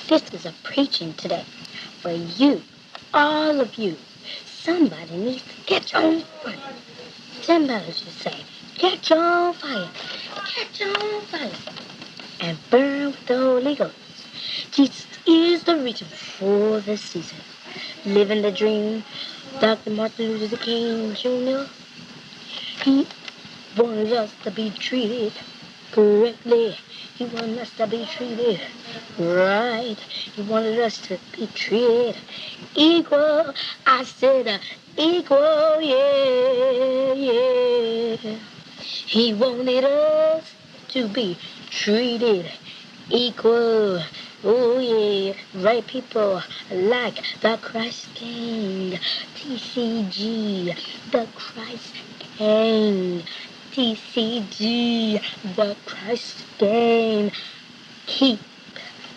This is a preaching today for you, all of you. Somebody needs to catch on fire. Somebody should say, catch on fire, catch on fire, and burn with the Holy Ghost. Jesus is the reason for the season. Living the dream, Dr. Martin Luther King Jr. He wanted us to be treated correctly. He wanted us to be treated right. He wanted us to be treated equal. I said equal, yeah, yeah. He wanted us to be treated equal. Oh yeah, right people like the Christ King, TCG, the Christ King, TCG, the Christ King. Keep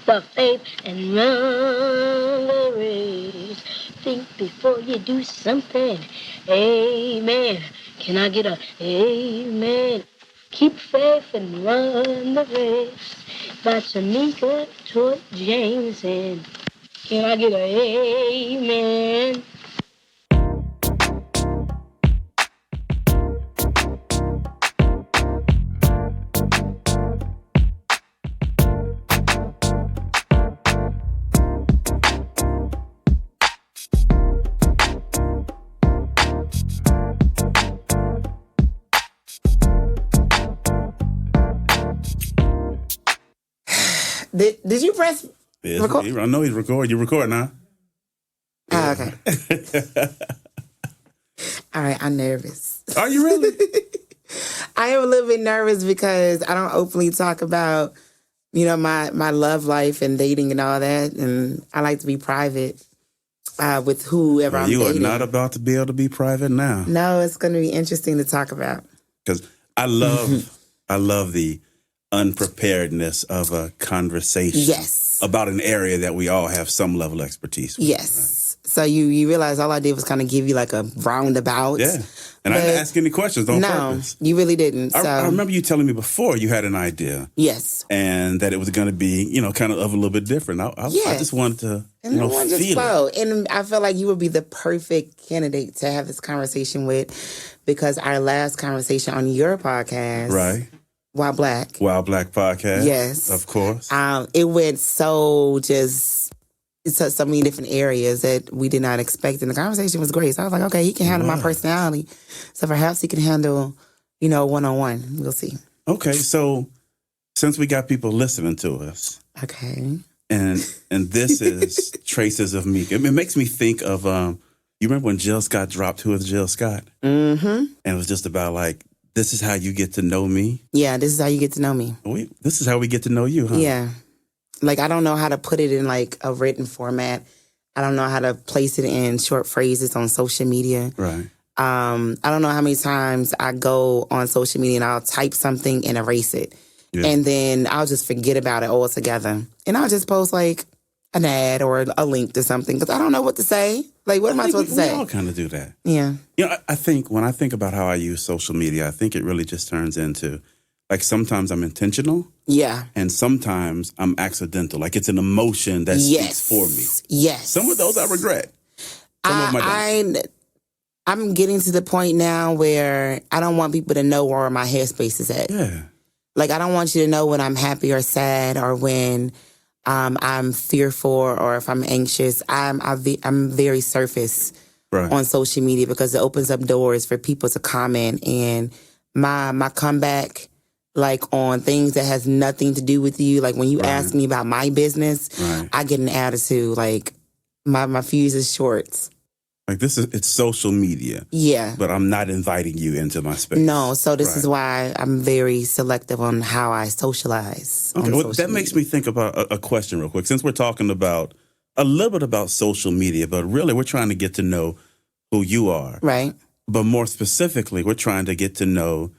the faith and run the race. Think before you do something. Amen. Can I get a amen? Keep faith and run the race. By Tamika James and can I get a amen? Did you press record? I know he's recording. You record now? Oh, okay. All right, I'm nervous. Are you really? I am a little bit nervous because I don't openly talk about, my love life and dating and all that. And I like to be private with whoever I'm dating. You are not about to be able to be private now. No, it's going to be interesting to talk about. Because I love the unpreparedness of a conversation. Yes. About an area that we all have some level of expertise with. Yes. Right? So you realize all I did was kind of give you like a roundabout. Yeah. And I didn't ask any questions on purpose. No, you really didn't. I remember you telling me before you had an idea. Yes. And that it was going to be, kind of a little bit different. I just wanted to, feel it. And I felt like you would be the perfect candidate to have this conversation with because our last conversation on your podcast. Right. Wild Black podcast. Yes. Of course. It went so many different areas that we did not expect. And the conversation was great. So I was like, okay, he can handle my personality. So perhaps he can handle, one-on-one. We'll see. Okay. So since we got people listening to us. Okay. And this is Traces of Me. It makes me think of, you remember when Jill Scott dropped Who is Jill Scott? Mm-hmm. And it was just about like, this is how you get to know me? Yeah, this is how you get to know me. This is how we get to know you, huh? Yeah. Like, I don't know how to put it in, like, a written format. I don't know how to place it in short phrases on social media. Right. I don't know how many times I go on social media and I'll type something and erase it. Yeah. And then I'll just forget about it altogether. And I'll just post, like, an ad or a link to something because I don't know what to say. Like, what am I supposed to say? We all kind of do that. Yeah. I think when I think about how I use social media, I think it really just turns into, like, sometimes I'm intentional. Yeah. And sometimes I'm accidental. Like, it's an emotion that speaks for me. Yes. Some of those I regret. Some of them I don't. I'm getting to the point now where I don't want people to know where my headspace is at. Yeah. Like, I don't want you to know when I'm happy or sad or when I'm fearful or if I'm anxious. I'm very surface on social media because it opens up doors for people to comment. And my comeback, like on things that has nothing to do with you, like when you ask me about my business, I get an attitude. Like my fuse is short. Like it's social media. Yeah. But I'm not inviting you into my space. No, so this is why I'm very selective on how I socialize. Okay, well, that makes me think about a question real quick. Since we're talking about a little bit about social media, but really we're trying to get to know who you are. Right. But more specifically, we're trying to get to know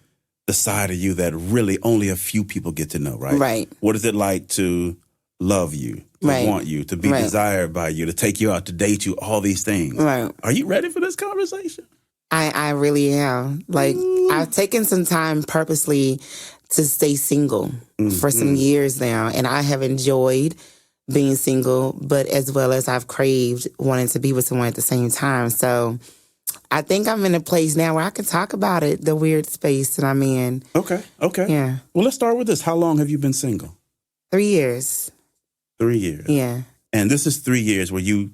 the side of you that really only a few people get to know, right? Right. What is it like to love you, to want you, to be desired by you, to take you out, to date you, all these things. Right. Are you ready for this conversation? I really am. Like, I've taken some time purposely to stay single for some years now, and I have enjoyed being single, but as well as I've craved wanting to be with someone at the same time. So I think I'm in a place now where I can talk about it, the weird space that I'm in. Okay. Yeah. Well, let's start with this. How long have you been single? 3 years. 3 years. Yeah. And this is 3 years where you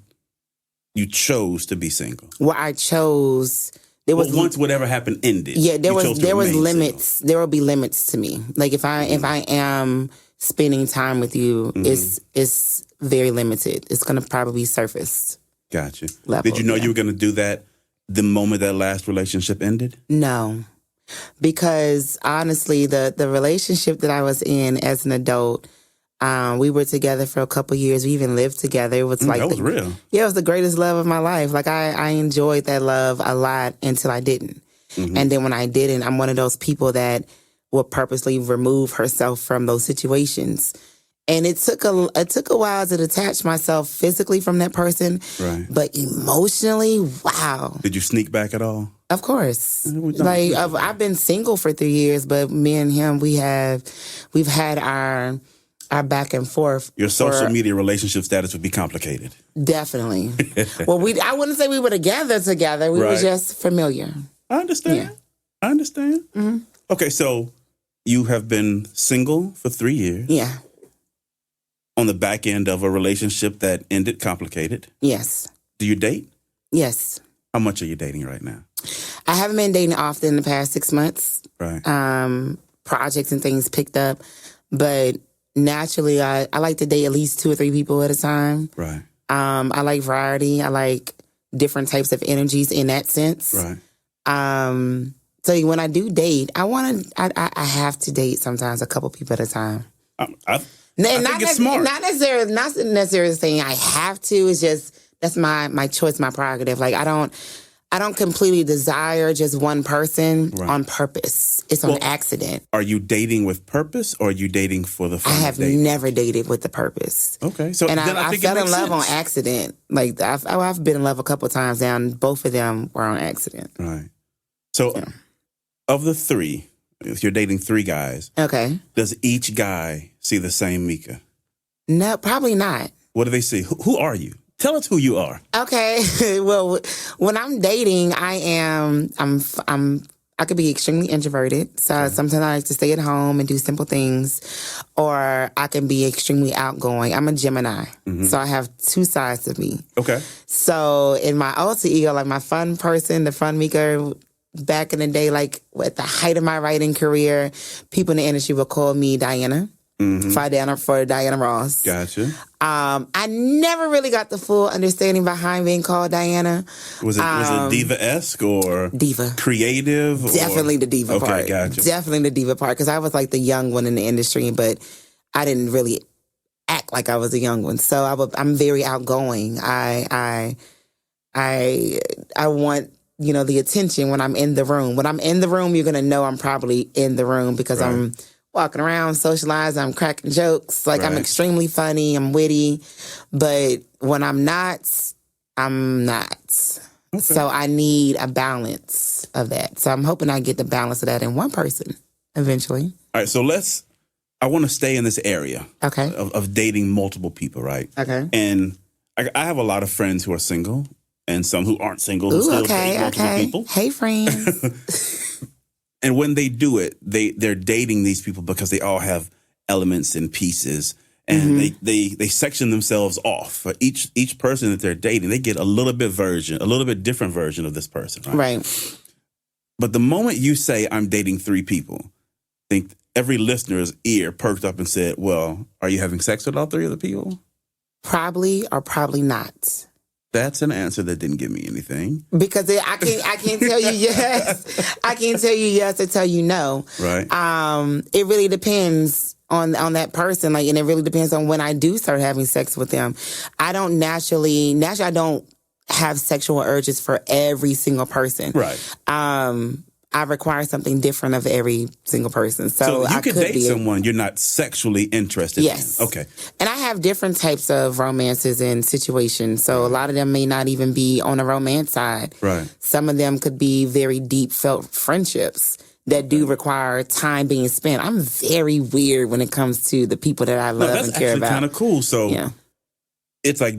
chose to be single. Well, I chose. There was once whatever happened ended. Yeah, there was limits. Single. There will be limits to me. Like if I am spending time with you, it's very limited. It's gonna probably surface. Gotcha. Level, Did you know you were gonna do that the moment that last relationship ended? No, because honestly, the relationship that I was in as an adult. We were together for a couple years. We even lived together. It was like that was real. Yeah, it was the greatest love of my life. Like I enjoyed that love a lot until I didn't. And then when I didn't, I'm one of those people that will purposely remove herself from those situations. And it took a while to detach myself physically from that person. Right. But emotionally, wow. Did you sneak back at all? Of course. Like I've been single for 3 years, but me and him, we've had our back and forth. Your social media relationship status would be complicated. Definitely. Well, I wouldn't say we were together. We were just familiar. I understand. Yeah. I understand. Mm-hmm. Okay, so you have been single for 3 years. Yeah. On the back end of a relationship that ended complicated. Yes. Do you date? Yes. How much are you dating right now? I haven't been dating often in the past 6 months. Right. Projects and things picked up, but naturally, I like to date at least 2 or 3 people at a time. Right. I like variety. I like different types of energies in that sense. Right. So when I do date, I have to date sometimes a couple people at a time. I think it's smart. Not necessarily saying I have to. It's just that's my choice, my prerogative. Like I don't completely desire just one person on purpose. It's on accident. Are you dating with purpose or are you dating for the fun? I have never dated with the purpose. Okay. So and then I fell in love on accident. Like I've been in love a couple of times now, and both of them were on accident. Right. So of the 3, if you're dating 3 guys, okay, does each guy see the same Mika? No, probably not. What do they see? Who are you? Tell us who you are. Okay. Well, when I'm dating, I could be extremely introverted. So sometimes I like to stay at home and do simple things, or I can be extremely outgoing. I'm a Gemini. So I have 2 sides of me. Okay. So in my alter ego, like my fun person, the fun Mika, back in the day, like at the height of my writing career, people in the industry would call me Diana. For Diana Ross. Gotcha. I never really got the full understanding behind being called Diana. Was it diva-esque or diva? Creative? Definitely the diva part. Okay, gotcha. Definitely the diva part, because I was like the young one in the industry, but I didn't really act like I was a young one. So I'm very outgoing. I want the attention when I'm in the room. When I'm in the room, you're gonna know I'm probably in the room because I'm walking around, socializing, I'm cracking jokes. Like, I'm extremely funny, I'm witty. But when I'm not, I'm not. Okay. So I need a balance of that. So I'm hoping I get the balance of that in one person eventually. All right, so I want to stay in this area of dating multiple people, right? Okay. And I have a lot of friends who are single and some who aren't single who still date multiple people. Hey, friends. And when they do it, they're dating these people because they all have elements and pieces, and they section themselves off. For each person that they're dating, they get a little bit different version of this person, right? But the moment you say, I'm dating 3 people, I think every listener's ear perked up and said, well, are you having sex with all 3 of the people? Probably or probably not. That's an answer that didn't give me anything. Because I can't tell you yes. I can't tell you yes or tell you no. Right. It really depends on that person. Like, and it really depends on when I do start having sex with them. I don't naturally I don't have sexual urges for every single person. Right. I require something different of every single person. So you could date someone you're not sexually interested in. Okay. And I have different types of romances and situations. So a lot of them may not even be on the romance side. Right. Some of them could be very deep felt friendships that do require time being spent. I'm very weird when it comes to the people that I love and care about. That's kind of cool. So it's like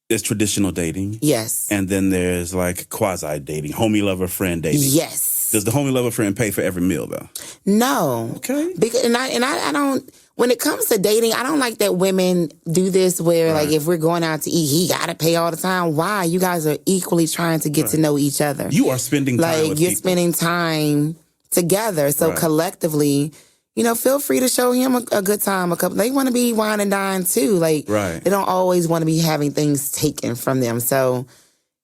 there's traditional dating. Yes. And then there's like quasi dating, homie, lover, friend dating. Yes. Does the homie, lover, friend pay for every meal though? No. Okay. Because I don't. When it comes to dating, I don't like that women do this where, like, if we're going out to eat, he got to pay all the time. Why? You guys are equally trying to get to know each other. You are spending time with you're people. spending time together. So collectively, feel free to show him a good time. They want to be wine and dine too. Like, they don't always want to be having things taken from them. So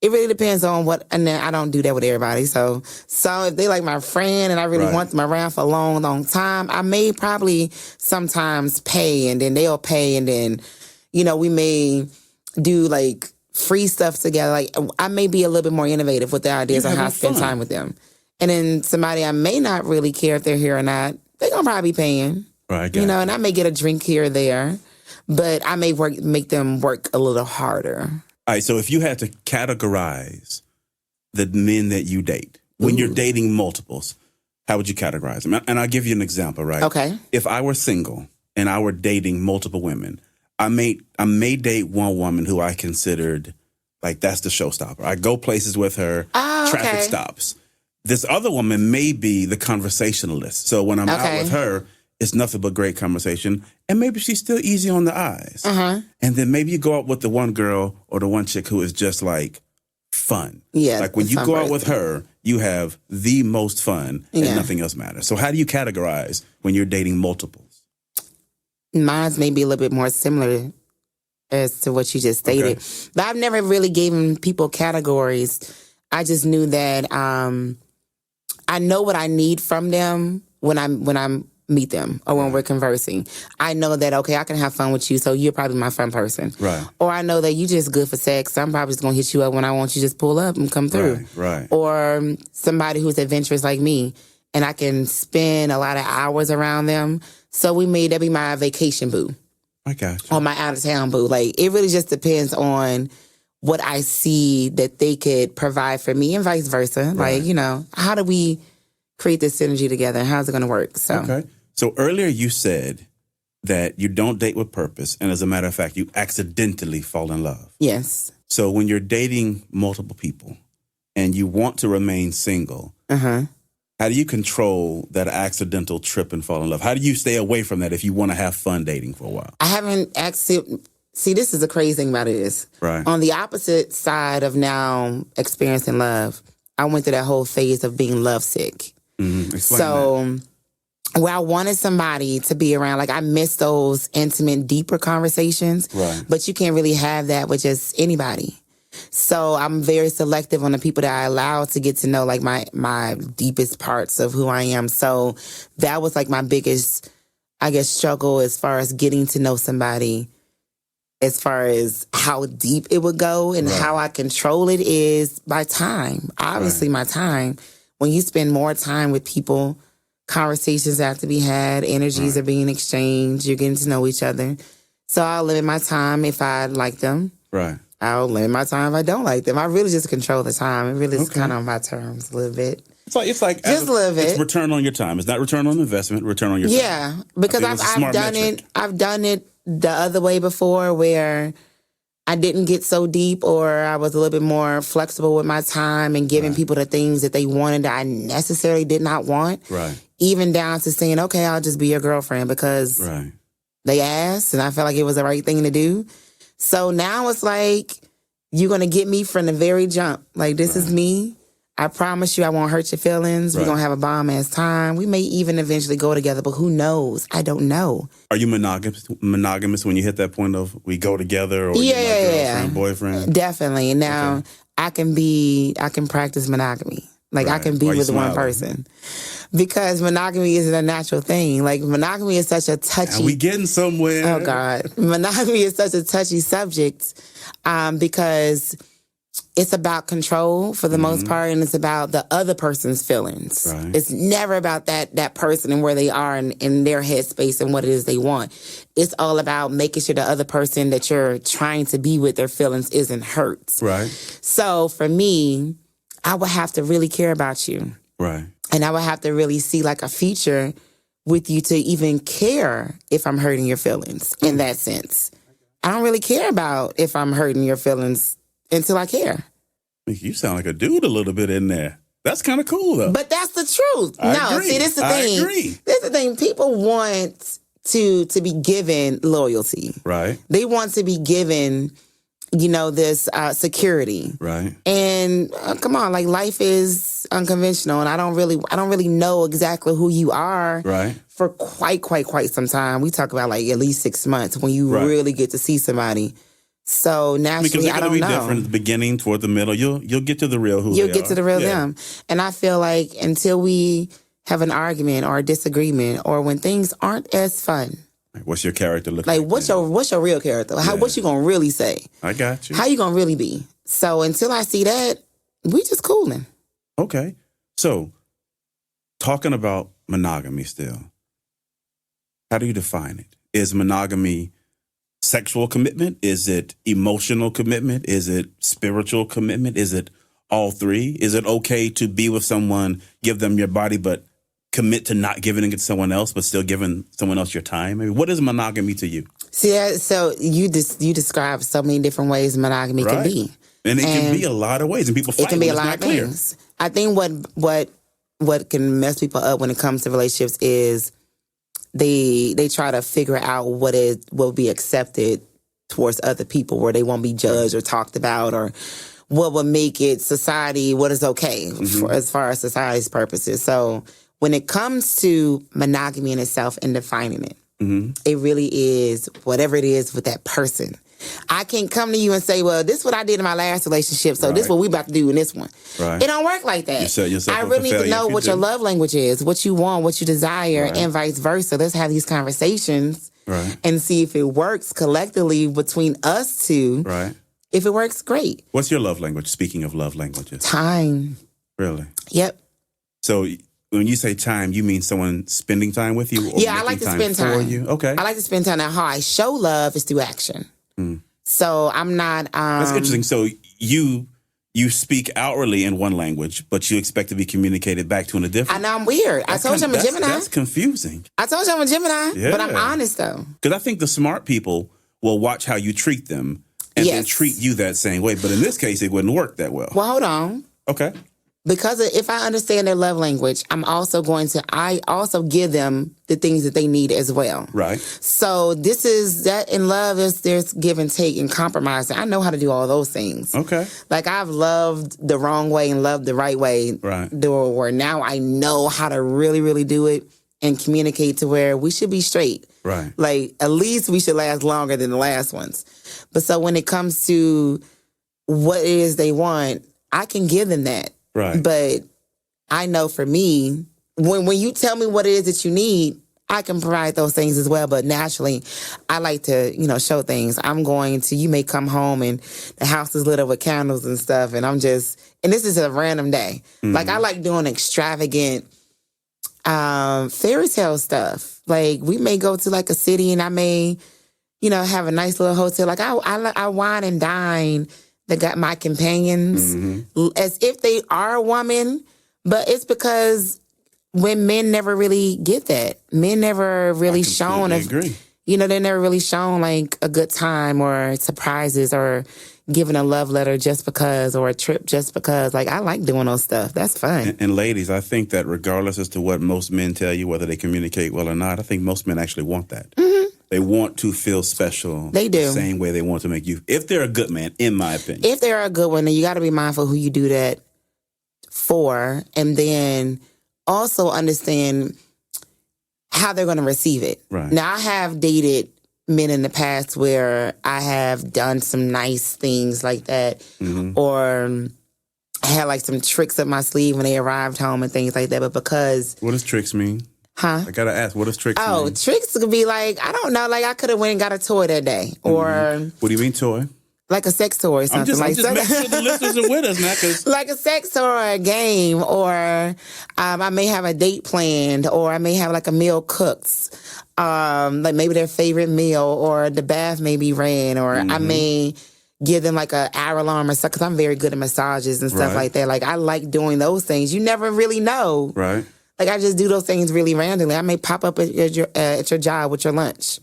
it really depends on what, and then I don't do that with everybody. So if they like my friend and I really want them around for a long, long time, I may probably sometimes pay and then they'll pay and then, we may do like free stuff together. Like I may be a little bit more innovative with the ideas on how to spend time with them. And then somebody I may not really care if they're here or not, they're going to probably be paying. Right. And I may get a drink here or there, but I may make them work a little harder. All right, so if you had to categorize the men that you date, when you're dating multiples, how would you categorize them? And I'll give you an example, right? Okay. If I were single and I were dating multiple women, I may date one woman who I considered, like, that's the showstopper. I go places with her, traffic stops. This other woman may be the conversationalist. So when I'm out with her, it's nothing but great conversation. And maybe she's still easy on the eyes. And then maybe you go out with the one girl or the one chick who is just like fun. Yeah. Like when you go out with her, you have the most fun and nothing else matters. So how do you categorize when you're dating multiples? Mine's maybe a little bit more similar as to what you just stated. Okay. But I've never really given people categories. I just knew that I know what I need from them when I'm meet them or when we're conversing. I know that, okay, I can have fun with you, so you're probably my fun person. Right. Or I know that you just good for sex, so I'm probably just going to hit you up when I want you to just pull up and come through. Right. Or somebody who's adventurous like me, and I can spend a lot of hours around them, so that'd be my vacation boo. I got you. Or my out-of-town boo. Like, it really just depends on what I see that they could provide for me and vice versa. Right. Like, how do we create this synergy together? How's it going to work? Okay. So earlier you said that you don't date with purpose, and as a matter of fact, you accidentally fall in love. Yes. So when you're dating multiple people and you want to remain single, how do you control that accidental trip and fall in love? How do you stay away from that if you want to have fun dating for a while? I haven't See, this is the crazy thing about it is, on the opposite side of now experiencing love, I went through that whole phase of being lovesick. Explain that. Where I wanted somebody to be around, like I miss those intimate, deeper conversations, but you can't really have that with just anybody. So I'm very selective on the people that I allow to get to know, like my deepest parts of who I am. So that was like my biggest, I guess, struggle as far as getting to know somebody, as far as how deep it would go and how I control it is by time. Obviously, my time. When you spend more time with people, conversations have to be had, energies are being exchanged, you're getting to know each other. So I'll limit my time if I like them. Right. I'll limit my time if I don't like them. I really just control the time. It really is kind of on my terms a little bit. It's like just a little bit. It's return on your time. It's not return on investment, return on your time. Yeah, because I've done it. I've done it the other way before where I didn't get so deep, or I was a little bit more flexible with my time and giving people the things that they wanted that I necessarily did not want. Right. Even down to saying, okay, I'll just be your girlfriend because they asked and I felt like it was the right thing to do. So now it's like, you're going to get me from the very jump. Like, this is me. I promise you I won't hurt your feelings. We're going to have a bomb-ass time. We may even eventually go together, but who knows? I don't know. Are you monogamous when you hit that point of we go together, or you're my girlfriend, boyfriend? Definitely. Now, I can practice monogamy. Like, I can be with one person. Because monogamy isn't a natural thing. Like, monogamy is such a touchy... Are we getting somewhere? Oh, God. Monogamy is such a touchy subject because it's about control for the most part, and it's about the other person's feelings. Right. It's never about that person and where they are in their headspace and what it is they want. It's all about making sure the other person that you're trying to be with, their feelings isn't hurt. Right. So, for me... I would have to really care about you. Right. And I would have to really see like a future with you to even care if I'm hurting your feelings in that sense. I don't really care about if I'm hurting your feelings until I care. You sound like a dude a little bit in there. That's kind of cool, though. But that's the truth. I agree. See, this is the thing. I agree. This is the thing. People want to be given loyalty. Right. They want to be given, this security. Right. And come on, like life is unconventional, and I don't really know exactly who you are. Right. For quite some time. We talk about like at least 6 months when you really get to see somebody. So naturally, I don't know. Because they're going to be different at the beginning, toward the middle. You'll get to the real who they are. You'll get to the real them. And I feel like until we have an argument or a disagreement or when things aren't as fun. Like what's your character look like? Like what's your real character? What you going to really say? I got you. How you going to really be? So until I see that, we just cooling. Okay. So talking about monogamy still, how do you define it? Is monogamy sexual commitment? Is it emotional commitment? Is it spiritual commitment? Is it all three? Is it okay to be with someone, give them your body, but commit to not giving it to someone else, but still giving someone else your time? I mean, what is monogamy to you? See, so you describe so many different ways monogamy can be. And it can be a lot of ways, and people fight. It can be a lot of things. I think what can mess people up when it comes to relationships is they try to figure out what will be accepted towards other people, where they won't be judged or talked about, or what will make it society, what is okay as far as society's purposes. So when it comes to monogamy in itself and defining it, it really is whatever it is with that person. I can't come to you and say, well, this is what I did in my last relationship, so this is what we about to do in this one. Right. It don't work like that. I really need to know what your love language is, what you want, what you desire, and vice versa. Let's have these conversations and see if it works collectively between us two. Right. If it works, great. What's your love language? Speaking of love languages. Time. Really? Yep. So when you say time, you mean someone spending time with you? Or I like to spend time for you? Okay. I like to spend time. Now, how I show love is through action. So I'm not... That's interesting. So you speak outwardly in one language, but you expect to be communicated back to in a different... I know I'm weird. I told you I'm a Gemini. That's confusing. I told you I'm a Gemini, but I'm honest, though. Because I think the smart people will watch how you treat them and then treat you that same way. But in this case, it wouldn't work that well. Well, hold on. Okay. Because if I understand their love language, I also give them the things that they need as well. Right. So this is that in love there's give and take and compromise. I know how to do all those things. Okay. Like I've loved the wrong way and loved the right way. Right. Where now I know how to really, really do it and communicate to where we should be straight. Right. Like at least we should last longer than the last ones. But so when it comes to what it is they want, I can give them that. Right. But I know for me, when you tell me what it is that you need, I can provide those things as well. But naturally, I like to, show things. You may come home and the house is lit up with candles and stuff. And and this is a random day. Like I like doing extravagant fairy tale stuff. Like we may go to like a city and I may, have a nice little hotel. Like I wine and dine my companions as if they are a woman, but it's because when men never really get that. Men never really shown they're never really shown like a good time or surprises or giving a love letter just because or a trip just because. Like I like doing those stuff. That's fun. And ladies, I think that regardless as to what most men tell you, whether they communicate well or not, I think most men actually want that. They want to feel special. They do. The same way they want to make you. If they're a good man, in my opinion. If they're a good one, then you got to be mindful who you do that for. And then also understand how they're going to receive it. Right. Now, I have dated men in the past where I have done some nice things like that. Or had like some tricks up my sleeve when they arrived home and things like that. But because... What does tricks mean? Huh? I gotta ask, what does tricks mean? Oh, tricks could be like, I don't know, like I could have went and got a toy that day. Or... What do you mean toy? Like a sex toy or something. I'm just making sure the listeners are with us now. Cause... Like a sex toy or a game. Or I may have a date planned. Or I may have like a meal cooked. Like maybe their favorite meal. Or the bath may be ran. Or I may give them like an hour alarm or stuff, because I'm very good at massages and stuff like that. Like, I like doing those things. You never really know. Right. Like, I just do those things really randomly. I may pop up at your job with your lunch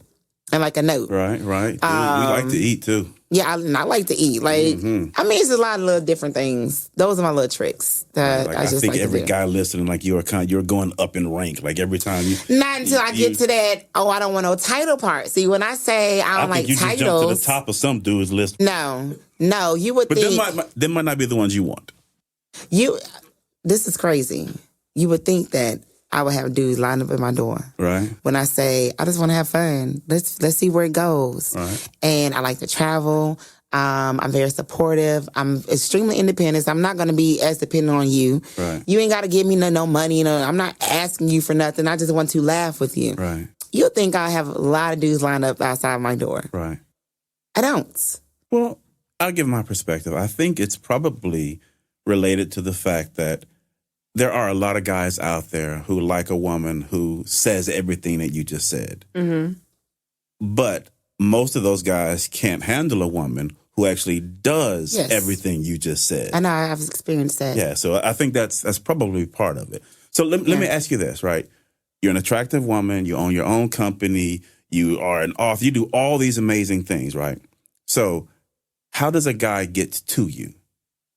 and like a note. Right. We like to eat too. Yeah, I like to eat. Like, I mean, it's a lot of little different things. Those are my little tricks that like, I just think like every to do. guy listening, like you're going up in rank. Like every time you. Not until I get to that. Oh, I don't want no title part. See, when I say I don't like think you titles, just jump to the top of some dude's list. No, you would but think. But them might not be the ones you want. This is crazy. You would think that I would have dudes lined up at my door. Right. When I say, I just want to have fun. Let's see where it goes. Right. And I like to travel. I'm very supportive. I'm extremely independent. So I'm not going to be as dependent on you. Right. You ain't got to give me no money. I'm not asking you for nothing. I just want to laugh with you. Right. You'll think I have a lot of dudes lined up outside my door. Right. I don't. Well, I'll give my perspective. I think it's probably related to the fact that there are a lot of guys out there who like a woman who says everything that you just said. Mm-hmm. But most of those guys can't handle a woman who actually does everything you just said. I know, I've experienced that. Yeah, so I think that's probably part of it. So let me ask you this, right? You're an attractive woman, you own your own company, you are an author, you do all these amazing things, right? So how does a guy get to you?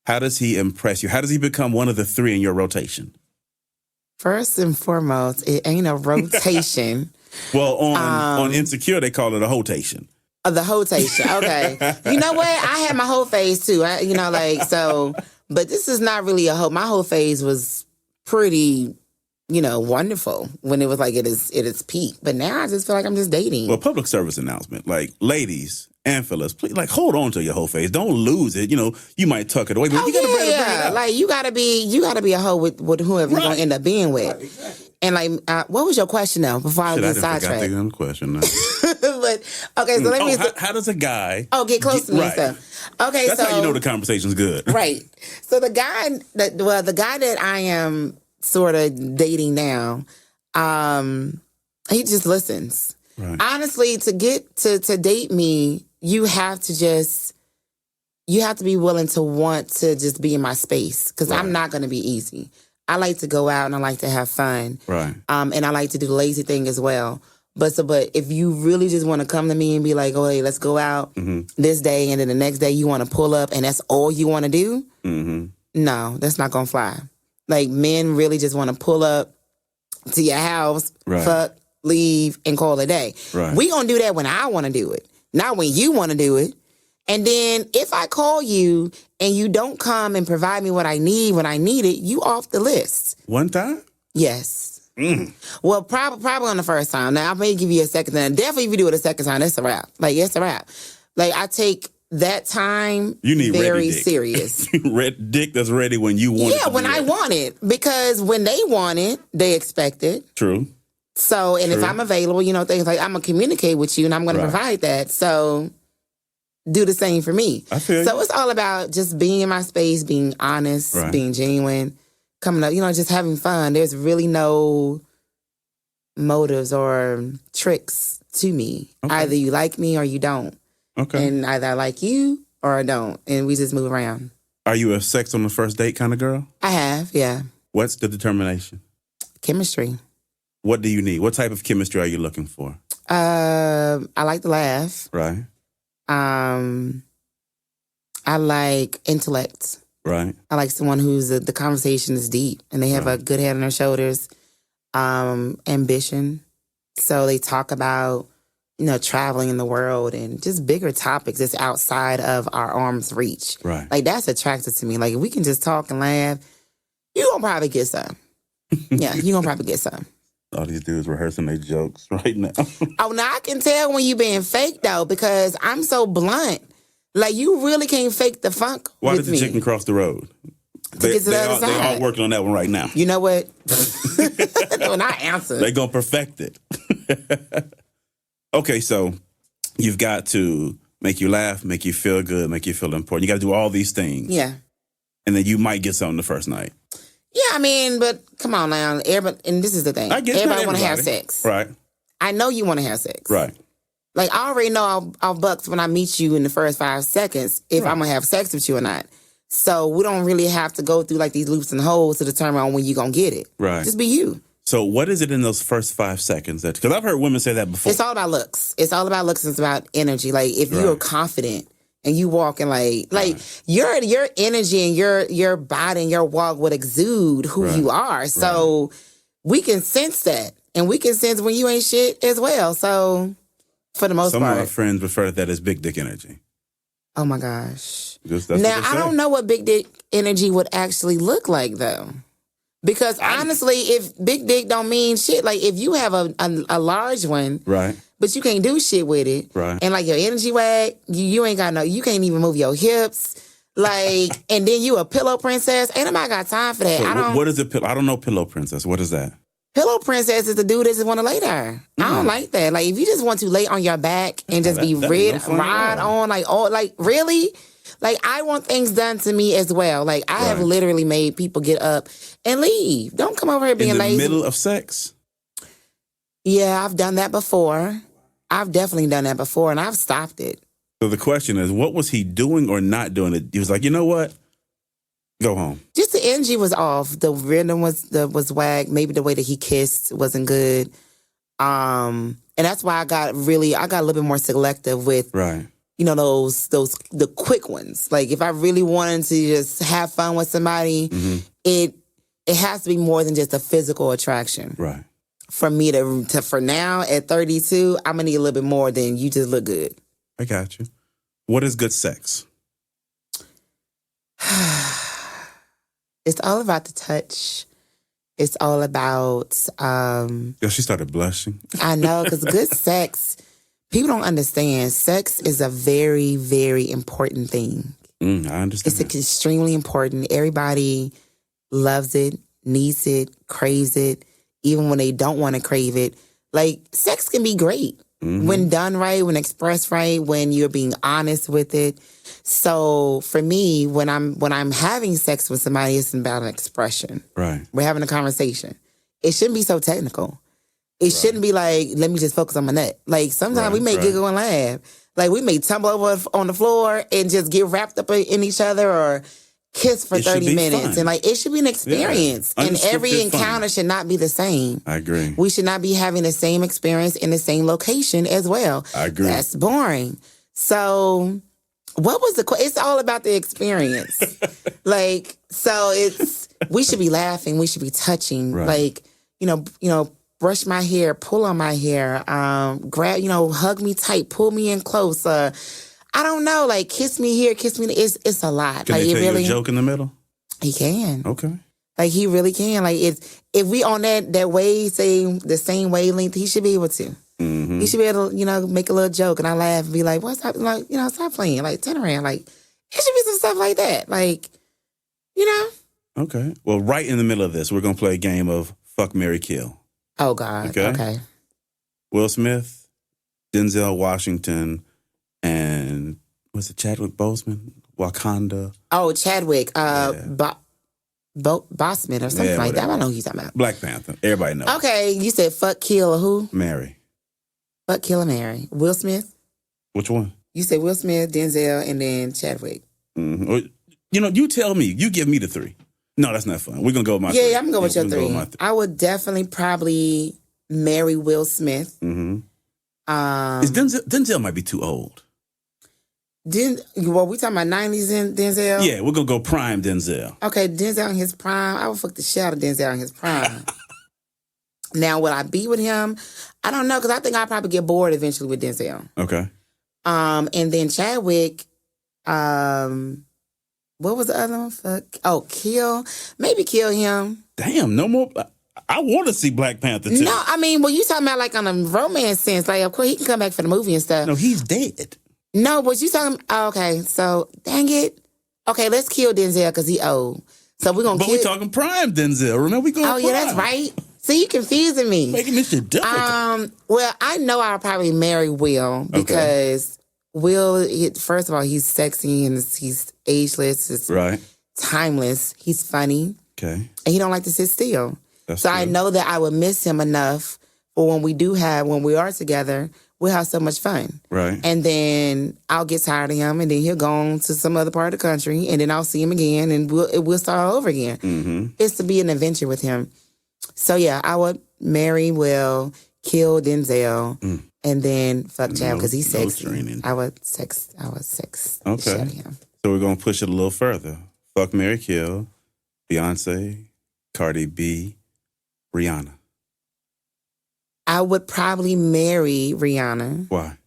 How does he impress you? How does he become one of the three in your rotation? First and foremost, it ain't a rotation. Well, on Insecure, they call it a hotation. The hotation, okay. You know what? I had my whole phase too. But this is not really a whole. My whole phase was pretty, wonderful when it was like at its peak. But now I just feel like I'm just dating. Well, public service announcement, like ladies and fellas, please, like hold on to your whole phase. Don't lose it. You might tuck it away, but you gotta bring it out. Like you gotta be a hoe with whoever you're gonna end up being with. Right, exactly. And like, what was your question now? Before I get sidetracked. I forgot the question now. But okay, so let me. How does a guy? Oh, get close to me and stuff. Okay, that's how you know the conversation's good. Right. So the guy that I am sort of dating now, he just listens. Right. Honestly, to get to date me, you have to be willing to want to just be in my space, because I'm not going to be easy. I like to go out and I like to have fun. Right. And I like to do the lazy thing as well. But if you really just want to come to me and be like, oh, hey, let's go out this day, and then the next day you want to pull up and that's all you want to do, no, that's not going to fly. Like, men really just want to pull up to your house, fuck, leave, and call it a day. Right. We going to do that when I want to do it, not when you want to do it. And then if I call you and you don't come and provide me what I need when I need it, you off the list. One time? Yes. Well, probably on the first time. Now, I may give you a second time. Definitely if you do it a second time, that's a wrap. Like, it's a wrap. Like, I take that time very serious. Red dick that's ready when you want it. Yeah, when I want it. Because when they want it, they expect it. True. So, and if I'm available, things like I'm going to communicate with you and I'm going to provide that. So, do the same for me. I feel so, it's all about just being in my space, being honest, being genuine, coming up, just having fun. There's really no motives or tricks to me. Okay. Either you like me or you don't. Okay. And either I like you or I don't. And we just move around. Are you a sex on the first date kind of girl? I have, yeah. What's the determination? Chemistry. What do you need? What type of chemistry are you looking for? I like to laugh. Right. I like intellect. Right. I like someone who's the conversation is deep and they have a good head on their shoulders. Ambition. So they talk about, traveling in the world and just bigger topics that's outside of our arm's reach. Right. Like, that's attractive to me. Like, if we can just talk and laugh, you're going to probably get some. Yeah, you're going to probably get some. All these dudes rehearsing their jokes right now. Oh, now I can tell when you being fake, though, because I'm so blunt. Like, you really can't fake the funk with me. Why did the chicken cross the road? They are working on that one right now. You know what? When I answer. They're going to perfect it. Okay, so you've got to make you laugh, make you feel good, make you feel important. You got to do all these things. Yeah. And then you might get something the first night. Yeah, but come on now. Everybody, and this is the thing. I guess everybody want to have sex. Right. I know you want to have sex. Right. Like, I already know our bucks when I meet you in the first 5 seconds if I'm going to have sex with you or not. So we don't really have to go through like these loops and holes to determine on when you're going to get it. Right. Just be you. So what is it in those first 5 seconds that, because I've heard women say that before. It's all about looks. It's all about looks. It's about energy. Like, if you're confident and you walking like your energy and your body and your walk would exude who you are. So we can sense that. And we can sense when you ain't shit as well. So for the most part. Some of my friends refer to that as big dick energy. Oh my gosh. Now, I don't know what big dick energy would actually look like, though. Because honestly, if big dick don't mean shit, like if you have a large one, right, but you can't do shit with it, right, and like your energy wag, you ain't got you can't even move your hips, like, and then you a pillow princess. Ain't nobody got time for that. So what is a I don't know pillow princess. What is that? Pillow princess is the dude that just want to lay there. I don't like that. Like, if you just want to lay on your back and just be ride on, like really? Like, I want things done to me as well. Like, I have literally made people get up and leave. Don't come over here being lazy. In the middle of sex? Yeah, I've done that before. I've definitely done that before, and I've stopped it. So the question is, what was he doing or not doing? He was like, you know what? Go home. Just the energy was off. The rhythm was whack. Maybe the way that he kissed wasn't good. And that's why I got a little bit more selective with the quick ones. Like, if I really wanted to just have fun with somebody, it has to be more than just a physical attraction. Right. For me to for now at 32, I'm gonna need a little bit more than you just look good. I got you. What is good sex? It's all about the touch. It's all about... She started blushing. I know, because good sex, people don't understand. Sex is a very, very important thing. I understand. It's extremely important. Everybody loves it, needs it, craves it, even when they don't want to crave it. Like, sex can be great. When done right, when expressed right, when you're being honest with it. So for me, when I'm having sex with somebody, it's about an expression. Right. We're having a conversation. It shouldn't be so technical. It shouldn't be like, let me just focus on my nut. Like, sometimes we may giggle and laugh. Like, we may tumble over on the floor and just get wrapped up in each other or kiss for 30 minutes. Fun. And like, it should be an experience. Yeah. And every encounter should not be the same. I agree. We should not be having the same experience in the same location as well. I agree. That's boring. So what was it's all about the experience. Like, so we should be laughing. We should be touching. Right. Like, you know, brush my hair, pull on my hair, grab, hug me tight, pull me in close, I don't know, like, kiss me here, kiss me there. It's a lot. Can like, they tell you a joke in the middle? He can. Okay. Like, he really can. Like, if we on that wave, say the same wavelength, he should be able to. He should be able to, make a little joke, and I laugh and be like, "What's up?" Like, stop playing. Like, turn around. Like, it should be some stuff like that. Like, Okay. Well, right in the middle of this, we're gonna play a game of Fuck, Marry, Kill. Oh God. Okay. Will Smith, Denzel Washington, and was it Chadwick Boseman? Wakanda. Oh, Chadwick. Bossman or something like that. I don't know who you're talking about. Black Panther. Everybody knows. Okay, you said fuck, kill, or who? Marry. Fuck, kill, or marry. Will Smith? Which one? You said Will Smith, Denzel, and then Chadwick. You tell me. You give me the 3. No, that's not fun. We're going to go with my 3. Yeah, I'm going to go with your 3. I would definitely probably marry Will Smith. Denzel might be too old. Well, we talking about 90s and Denzel? Yeah, we're going to go prime Denzel. Okay, Denzel in his prime. I would fuck the shit out of Denzel in his prime. Now, will I be with him? I don't know, because I think I'll probably get bored eventually with Denzel. Okay. And then Chadwick, what was the other one? Fuck. Oh, kill. Maybe kill him. Damn, no more. I want to see Black Panther too. No, I mean, well, you talking about like on a romance sense. Like, of course, he can come back for the movie and stuff. No, he's dead. No, but you talking... Oh, okay, so, dang it. Okay, let's kill Denzel because he old. So we're going to kill... But we're talking prime Denzel. Remember, we going prime. Yeah, that's right. See, you confusing me. Making this shit difficult. Well, I know I'll probably marry Will because Will, first of all, he's sexy and he's ageless. It's timeless. He's funny. Okay. And he don't like to sit still. That's so true. I know that I would miss him enough for when we are together, we'll have so much fun. Right. And then I'll get tired of him, and then he'll go on to some other part of the country, and then I'll see him again, and we'll start all over again. Mm-hmm. It's to be an adventure with him. So, yeah, I would marry Will, kill Denzel, and then fuck Chad because he's sexy. I would sex okay. him. So we're going to push it a little further. Fuck, marry, kill, Beyonce, Cardi B, Rihanna. I would probably marry Rihanna. Why?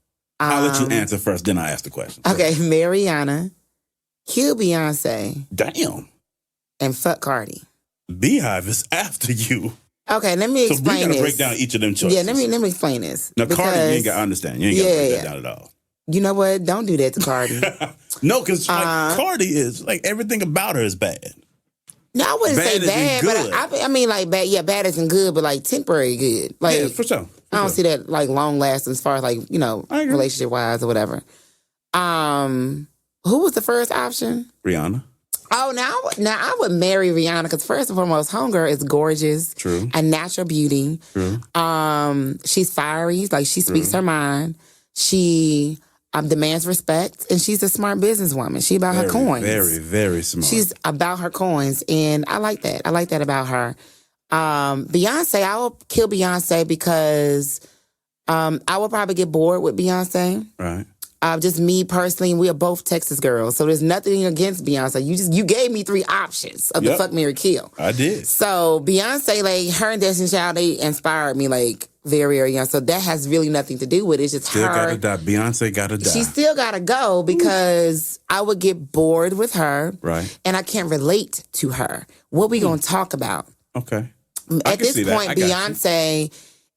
I'll let you answer first, then I ask the question. Okay, marry Rihanna, kill Beyonce. Damn. And fuck Cardi. Beehive is after you. Okay, let me explain this. So we got to break down each of them choices. Yeah, let me explain this. Now, Cardi, you ain't got to understand. You ain't got to break that down at all. You know what? Don't do that to Cardi. No, because Cardi is, like, everything about her is bad. No, I wouldn't say bad, but I mean, like, bad. Yeah, bad isn't good, but, like, temporary good. Like, yeah, for sure. I don't see that, like, long lasting as far as, like, you know, relationship wise or whatever. Who was the first option? Rihanna. Oh, now I would marry Rihanna because first and foremost, homegirl is gorgeous. True. A natural beauty. True. She's fiery. Like, she speaks her mind. She demands respect, and she's a smart businesswoman. She about her coins. Very, very smart. She's about her coins, and I like that. I like that about her. Beyonce, I will kill Beyonce because I will probably get bored with Beyonce. Right. Just me personally, we are both Texas girls, so there's nothing against Beyonce. You gave me 3 options of the fuck, marry, kill. I did. So Beyonce, like, her and Destiny's Child, they inspired me, like, very, very young. So that has really nothing to do with it. It's just still her. Gotta die. Beyonce gotta die. She still gotta go because I would get bored with her. Right. And I can't relate to her. What we gonna talk about? Okay. At this point, Beyonce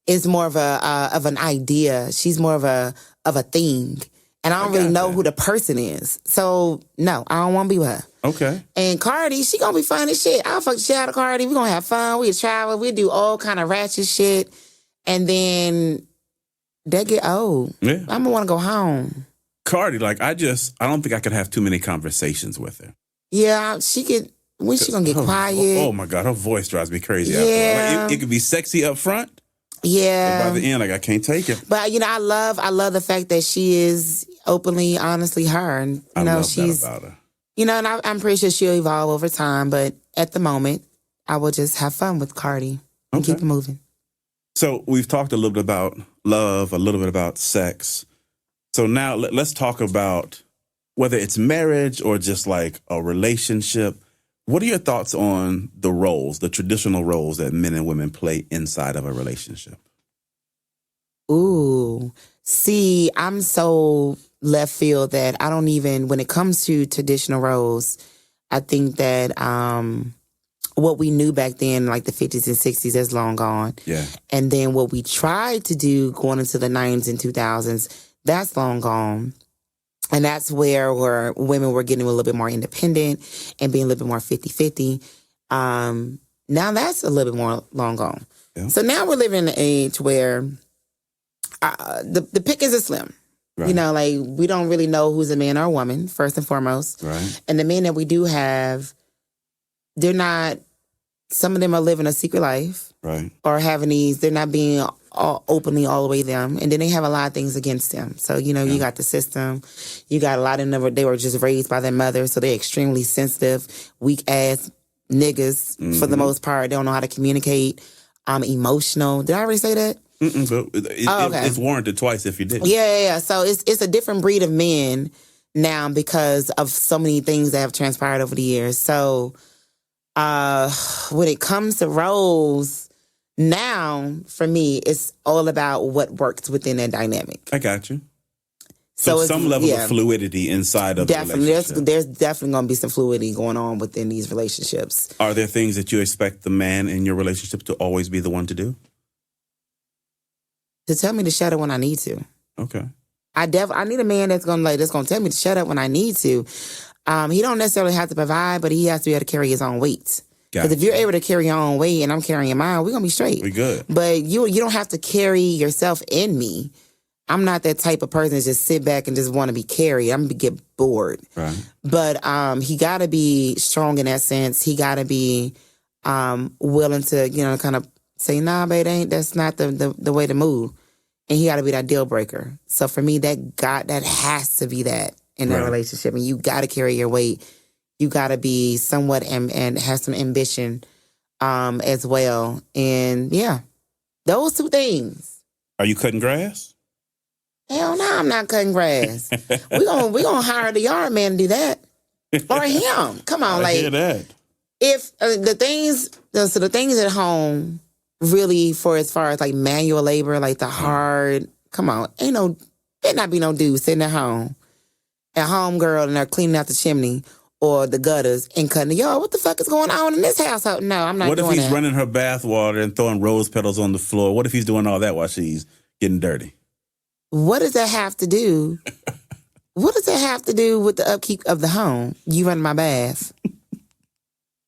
is more of an idea. She's more of a thing. And I don't really know who the person is. So, no, I don't want to be with her. Okay. And Cardi, she going to be fun as shit. I'll fuck the shit out of Cardi. We going to have fun. We travel. We do all kind of ratchet shit. And then they get old. Yeah. I'm going to want to go home. Cardi, like, I don't think I could have too many conversations with her. Yeah, she could. When she going to get quiet? Oh, my God. Her voice drives me crazy. Yeah. Like, it could be sexy up front. Yeah. But by the end, like, I can't take it. But, you know, I love the fact that she is openly, honestly her. And, you know, she's, that about her. You know, and I'm pretty sure she'll evolve over time. But at the moment, I will just have fun with Cardi and keep it moving. So we've talked a little bit about love, a little bit about sex. So now let's talk about whether it's marriage or just like a relationship. What are your thoughts on the roles, the traditional roles that men and women play inside of a relationship? Ooh. See, I'm so left field that I don't even, when it comes to traditional roles, I think that what we knew back then, like the 50s and 60s, is long gone. Yeah. And then what we tried to do going into the 90s and 2000s, that's long gone. And that's where women were getting a little bit more independent and being a little bit more 50-50. Now that's a little bit more long gone. Yeah. So now we're living in an age where the pickings are slim. Right. You know, like, we don't really know who's a man or a woman, first and foremost. Right. And the men that we do have, they're not, some of them are living a secret life. Right. Or having they're not being openly all the way them. And then they have a lot of things against them. So, you know, you got the system. You got a lot of them, they were just raised by their mother. So they're extremely sensitive, weak-ass niggas for the most part. They don't know how to communicate. Emotional. Did I already say that? But it's warranted twice if you did. Yeah. So it's a different breed of men now because of so many things that have transpired over the years. So when it comes to roles, now, for me, it's all about what works within that dynamic. I got you. So some level of fluidity inside of the relationship. There's definitely going to be some fluidity going on within these relationships. Are there things that you expect the man in your relationship to always be the one to do? To tell me to shut up when I need to. Okay. I need a man that's gonna tell me to shut up when I need to. He don't necessarily have to provide, but he has to be able to carry his own weight. Because if you're able to carry your own weight and I'm carrying mine, we're gonna be straight. We good. But you don't have to carry yourself in me. I'm not that type of person that just sit back and just want to be carried. I'm gonna get bored. Right. But he gotta be strong in that sense. He gotta be willing to, you know, kind of say, nah, babe, that's not the way to move. and he got to be that deal breaker. So for me, that has to be that in that relationship. And you got to carry your weight. You got to be somewhat and have some ambition as well. And yeah, those two things. Are you cutting grass? Hell no, I'm not cutting grass. we gonna hire the yard man to do that. Or him. Come on, I hear that. If the things at home really as far as like manual labor, like the hard, come on, there not be no dude sitting at home girl and they're cleaning out the chimney or the gutters and cutting the yard. What the fuck is going on in this household? No, I'm not doing that. What if he's running her bath water and throwing rose petals on the floor? What if he's doing all that while she's getting dirty? What does that have to do? What does that have to do with the upkeep of the home? You running my bath.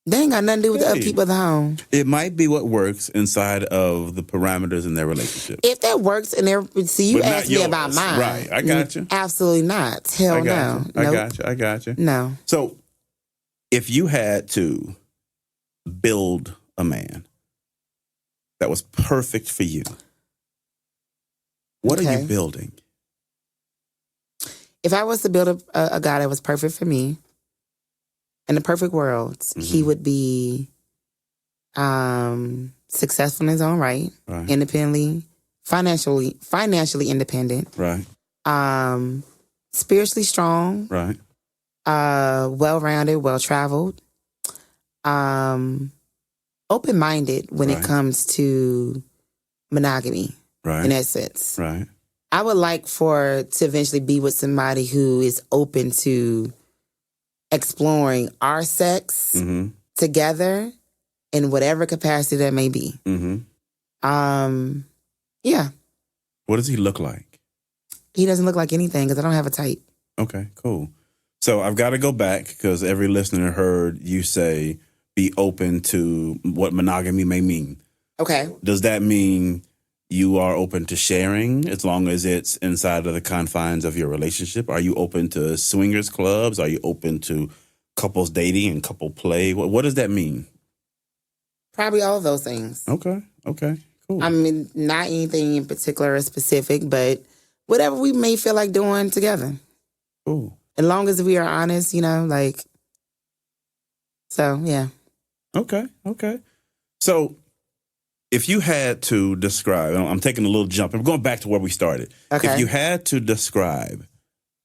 They ain't got nothing to do with the upkeep of the home. It might be what works inside of the parameters in their relationship. If that works in their... See, you asked me about mine. Right, I got you. Absolutely not. Hell no. I got you. No. So, if you had to build a man that was perfect for you, what are you building? If I was to build a guy that was perfect for me, in the perfect world, he would be successful in his own right, independently, financially independent, right, spiritually strong, right, well-rounded, well-traveled, open-minded when it comes to monogamy, in that sense. Right. I would like to eventually be with somebody who is open to exploring our sex together in whatever capacity that may be. Yeah. What does he look like? He doesn't look like anything because I don't have a type. Okay, cool. So I've got to go back because every listener heard you say be open to what monogamy may mean. Okay. Does that mean you are open to sharing as long as it's inside of the confines of your relationship? Are you open to swingers clubs? Are you open to couples dating and couple play? What does that mean? Probably all of those things. Okay, cool. I mean, not anything in particular or specific, but whatever we may feel like doing together. Cool. As long as we are honest, so, yeah. Okay. So, if you had to describe, I'm taking a little jump. I'm going back to where we started. Okay. If you had to describe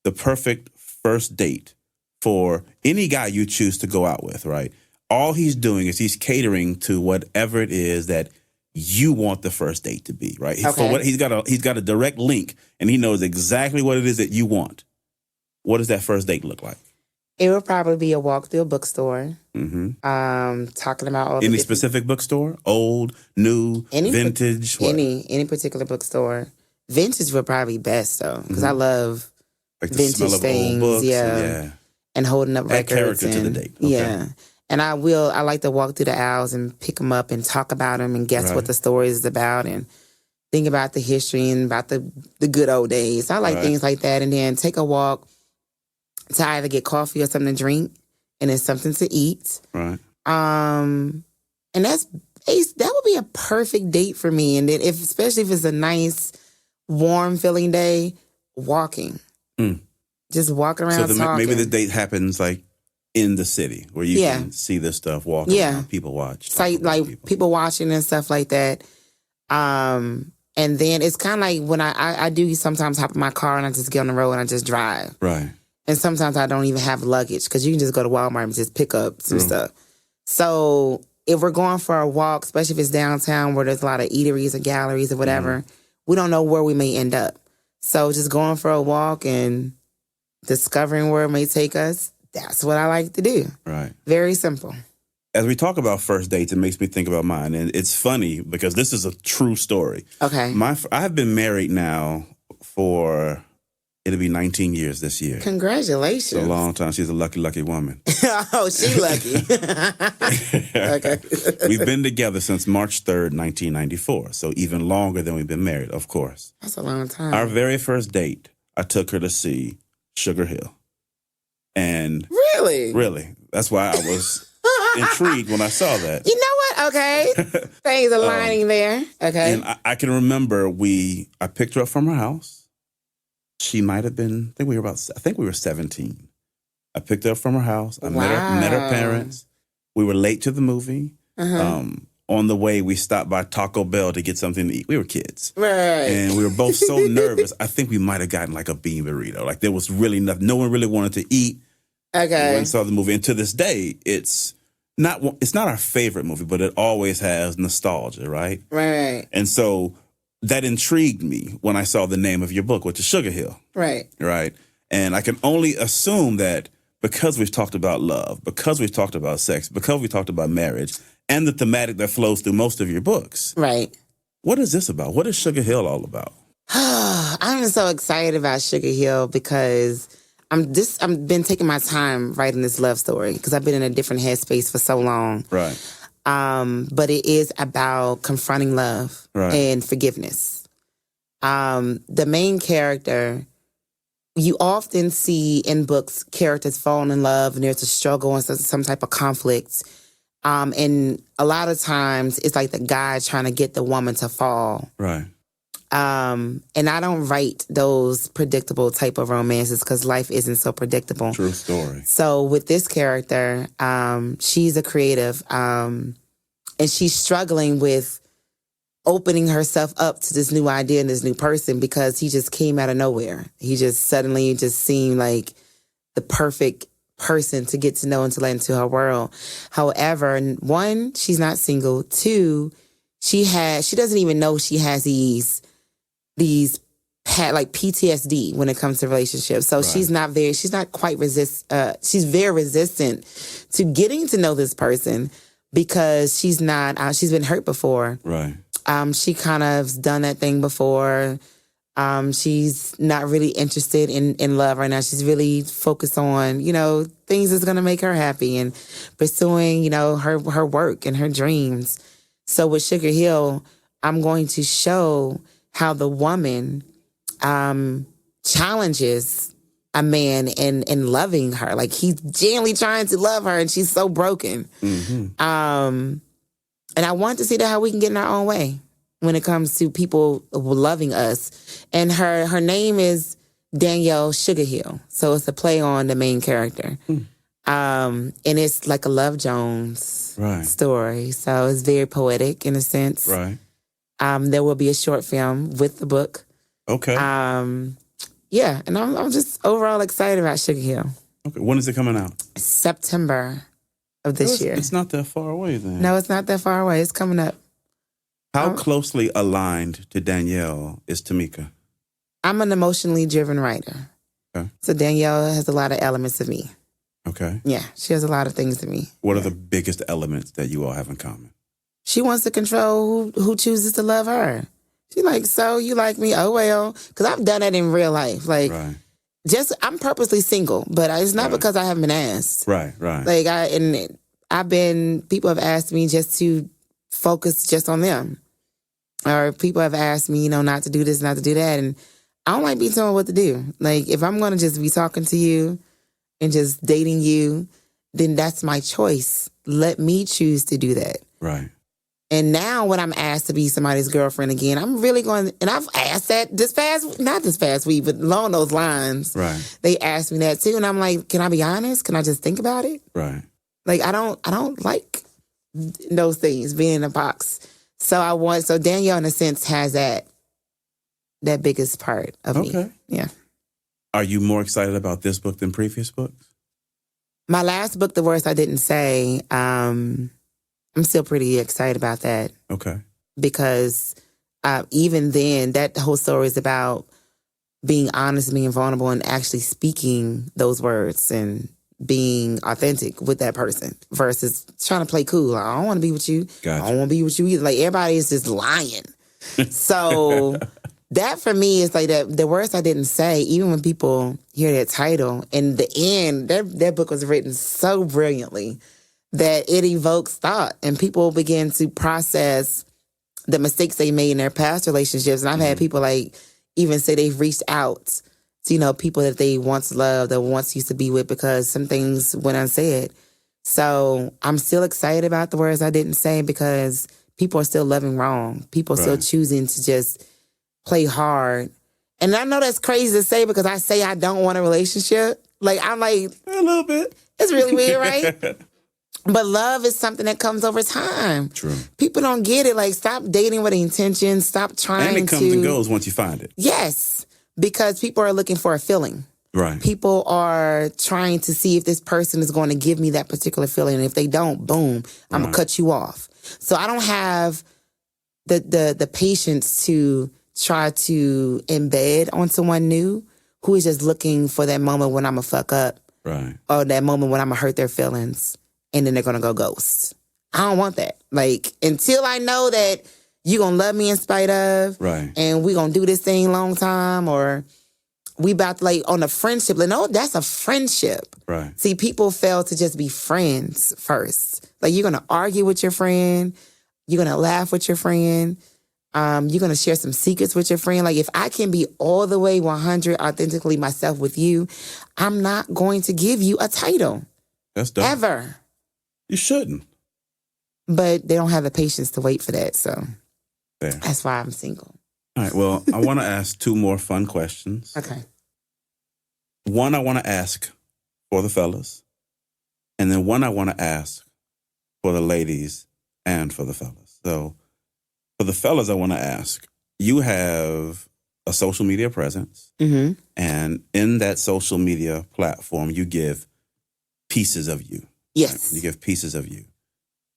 the perfect first date for any guy you choose to go out with, right? All he's doing is he's catering to whatever it is that you want the first date to be, right? Okay. For what he's got a direct link, and he knows exactly what it is that you want. What does that first date look like? It would probably be a walk through a bookstore. Talking about all any specific bookstore, old, new, vintage, any particular bookstore. Vintage would probably be best though, because I love like the vintage smell of things. Old books, yeah, and holding up add records character to the date. Okay. Yeah, and I like to walk through the aisles and pick them up and talk about them and guess what the story is about and think about the history and about the good old days. I like things like that, and then take a walk to either get coffee or something to drink, and then something to eat. Right. And that would be a perfect date for me. And then especially if it's a nice, warm feeling day, walking. Just walking around talking. Maybe the date happens like in the city where you can see this stuff, walk around, people watch. Like people watching and stuff like that. And then it's kind of like when I do sometimes hop in my car and I just get on the road and I just drive. Right. And sometimes I don't even have luggage because you can just go to Walmart and just pick up some stuff. So if we're going for a walk, especially if it's downtown where there's a lot of eateries or galleries or whatever, we don't know where we may end up. So just going for a walk and discovering where it may take us, that's what I like to do. Right. Very simple. As we talk about first dates, it makes me think about mine. And it's funny because this is a true story. Okay. I have been married now for... It'll be 19 years this year. Congratulations. It's a long time. She's a lucky, lucky woman. Oh, she lucky. Okay. We've been together since March 3rd, 1994. So even longer than we've been married, of course. That's a long time. Our very first date, I took her to see Sugar Hill. And Really? Really. That's why I was intrigued when I saw that. You know what? Okay. Things aligning there. Okay. And I can remember I picked her up from her house. She might have been, I think we were 17. I picked her up from her house. I met her parents. We were late to the movie. On the way, we stopped by Taco Bell to get something to eat. We were kids. Right. And we were both so nervous. I think we might have gotten like a bean burrito. Like there was really nothing. No one really wanted to eat. Okay. We went and saw the movie. And to this day, it's not our favorite movie, but it always has nostalgia, right? Right. And so that intrigued me when I saw the name of your book, which is Sugar Hill. Right. Right. And I can only assume that because we've talked about love, because we've talked about sex, because we talked about marriage, and the thematic that flows through most of your books. Right. What is this about? What is Sugar Hill all about? I'm so excited about Sugar Hill because I've been taking my time writing this love story because I've been in a different headspace for so long. Right. But it is about confronting love and forgiveness. The main character, you often see in books characters falling in love and there's a struggle and some type of conflict. And a lot of times it's like the guy trying to get the woman to fall. Right. And I don't write those predictable type of romances because life isn't so predictable. True story. So with this character, she's a creative, and she's struggling with opening herself up to this new idea and this new person because he just came out of nowhere. He just suddenly just seemed like the perfect person to get to know and to let into her world. However, one, she's not single. Two, she doesn't even know she has these like PTSD when it comes to relationships. So she's very resistant to getting to know this person because she's been hurt before. Right. She kind of's done that thing before. She's not really interested in love right now. She's really focused on, things that's going to make her happy and pursuing, her work and her dreams. So with Sugar Hill, I'm going to show how the woman challenges a man in loving her. Like he's genuinely trying to love her and she's so broken. Mm-hmm. And I want to see how we can get in our own way when it comes to people loving us. And her name is Danielle Sugar Hill. So it's a play on the main character. And it's like a Love Jones story. So it's very poetic in a sense. Right. There will be a short film with the book. Okay. Yeah, and I'm just overall excited about Sugar Hill. Okay. When is it coming out? September of this year. It's not that far away then. No, it's not that far away. It's coming up. How closely aligned to Danielle is Tamika? I'm an emotionally driven writer. Okay. So Danielle has a lot of elements of me. Okay. Yeah, she has a lot of things to me. What are the biggest elements that you all have in common? She wants to control who chooses to love her. She's like, so you like me? Oh, well. Because I've done that in real life. Like, I'm purposely single, but it's not because I haven't been asked. Right. Like, people have asked me just to focus just on them. Or people have asked me, not to do this, not to do that. And I don't like being told what to do. Like, if I'm going to just be talking to you and just dating you, then that's my choice. Let me choose to do that. Right. And now when I'm asked to be somebody's girlfriend again, I'm really going, and I've asked that not this past week, but along those lines. Right. They asked me that too. And I'm like, can I be honest? Can I just think about it? Right. Like, I don't like those things, being in a box. So Danielle, in a sense, has that biggest part of me. Okay. Yeah. Are you more excited about this book than previous books? My last book, The Worst I Didn't Say, I'm still pretty excited about that. Okay. Because even then, that whole story is about being honest, being vulnerable, and actually speaking those words and being authentic with that person versus trying to play cool. Like, I don't want to be with you. Gotcha. I don't want to be with you either. Like, everybody is just lying. So that for me is like the worst I didn't say, even when people hear that title. In the end, that book was written so brilliantly that it evokes thought and people begin to process the mistakes they made in their past relationships. And I've had people like even say they've reached out to, people that they once loved or once used to be with because some things went unsaid. So I'm still excited about the words I didn't say because people are still loving wrong. People are still choosing to just play hard. And I know that's crazy to say because I say I don't want a relationship. Like, I'm like... A little bit. It's really weird, right? But love is something that comes over time. True. People don't get it. Like, stop dating with intention. Stop trying to... And it comes and goes once you find it. Yes. Because people are looking for a feeling. Right. People are trying to see if this person is going to give me that particular feeling. And if they don't, boom, I'm going to cut you off. So I don't have the patience to try to embed on someone new who is just looking for that moment when I'm going to fuck up. Right. Or that moment when I'm going to hurt their feelings. And then they're going to go ghost. I don't want that. Like, until I know that you're going to love me in spite of. Right. And we're going to do this thing long time. Or... we about to, like, on a friendship. Like, no, that's a friendship. Right. See, people fail to just be friends first. Like, you're going to argue with your friend. You're going to laugh with your friend. You're going to share some secrets with your friend. Like, if I can be all the way 100 authentically myself with you, I'm not going to give you a title. That's dope. Ever. You shouldn't. But they don't have the patience to wait for that, so Fair. That's why I'm single. All right, well, I want to ask 2 more fun questions. Okay. One I want to ask for the fellas, and then one I want to ask for the ladies and for the fellas. So for the fellas, I want to ask, you have a social media presence, and in that social media platform, you give pieces of you. Yes. Right? You give pieces of you.